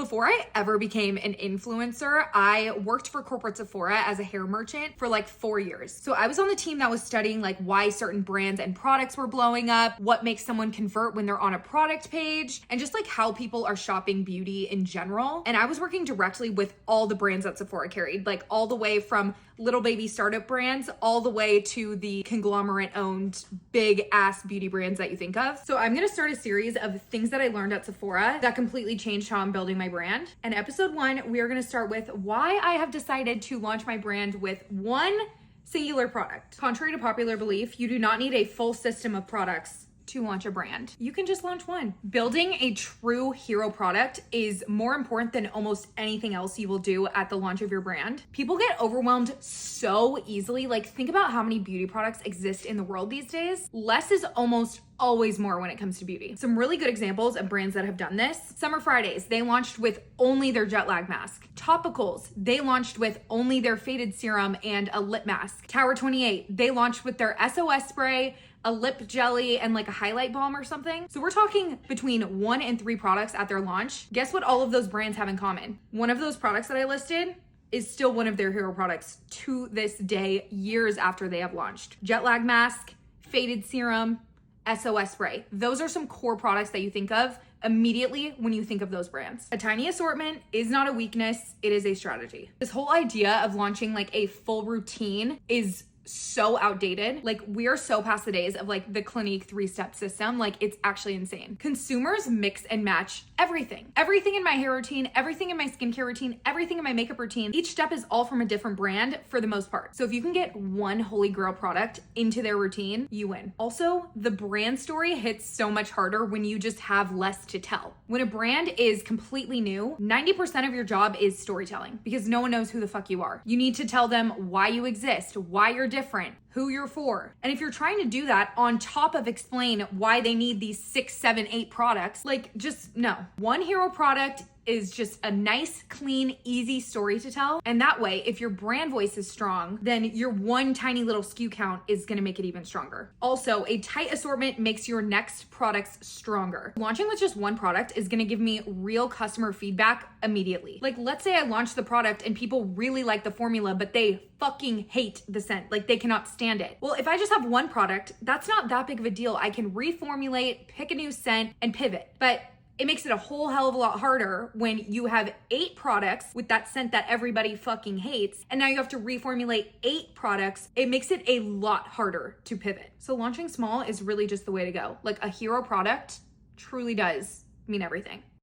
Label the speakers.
Speaker 1: Before I ever became an influencer, I worked for corporate Sephora as a hair merchant for like 4 years. So I was on the team that was studying like why certain brands and products were blowing up, what makes someone convert when they're on a product page, and just like how people are shopping beauty in general. And I was working directly with all the brands that Sephora carried, like all the way from little baby startup brands all the way to the conglomerate owned big ass beauty brands that you think of. So I'm gonna start a series of things that I learned at Sephora that completely changed how I'm building my brand. And episode 1, we are gonna start with why I have decided to launch my brand with one singular product. Contrary to popular belief, you do not need a full system of products to launch a brand. You can just launch one. Building a true hero product is more important than almost anything else you will do at the launch of your brand. People get overwhelmed so easily. Like, think about how many beauty products exist in the world these days. Less is almost always more when it comes to beauty. Some really good examples of brands that have done this. Summer Fridays, they launched with only their jet lag mask. Topicals, they launched with only their faded serum and a lip mask. Tower 28, they launched with their SOS spray, a lip jelly, and like a highlight balm or something. So we're talking between 1 and 3 products at their launch. Guess what all of those brands have in common? One of those products that I listed is still one of their hero products to this day, years after they have launched. Jet lag mask, faded serum, SOS spray. Those are some core products that you think of immediately when you think of those brands. A tiny assortment is not a weakness, it is a strategy. This whole idea of launching like a full routine is so outdated. Like, we are so past the days of like the Clinique 3-step system. Like, it's actually insane. Consumers mix and match everything. Everything in my hair routine, everything in my skincare routine, everything in my makeup routine. Each step is all from a different brand for the most part. So if you can get one holy grail product into their routine, you win. Also, the brand story hits so much harder when you just have less to tell. When a brand is completely new, 90% of your job is storytelling because no one knows who the fuck you are. You need to tell them why you exist, why you're different, who you're for. And if you're trying to do that on top of explain why they need these 6, 7, 8 products, like, just no. One hero product is just a nice, clean, easy story to tell. And that way, if your brand voice is strong, then your one tiny little SKU count is gonna make it even stronger. Also, a tight assortment makes your next products stronger. Launching with just one product is gonna give me real customer feedback immediately. Like, let's say I launch the product and people really like the formula, but they fucking hate the scent. Like, they cannot stand it. Well, if I just have one product, that's not that big of a deal. I can reformulate, pick a new scent, and pivot. But it makes it a whole hell of a lot harder when you have 8 products with that scent that everybody fucking hates, and now you have to reformulate 8 products. It makes it a lot harder to pivot. So launching small is really just the way to go. Like, a hero product truly does mean everything.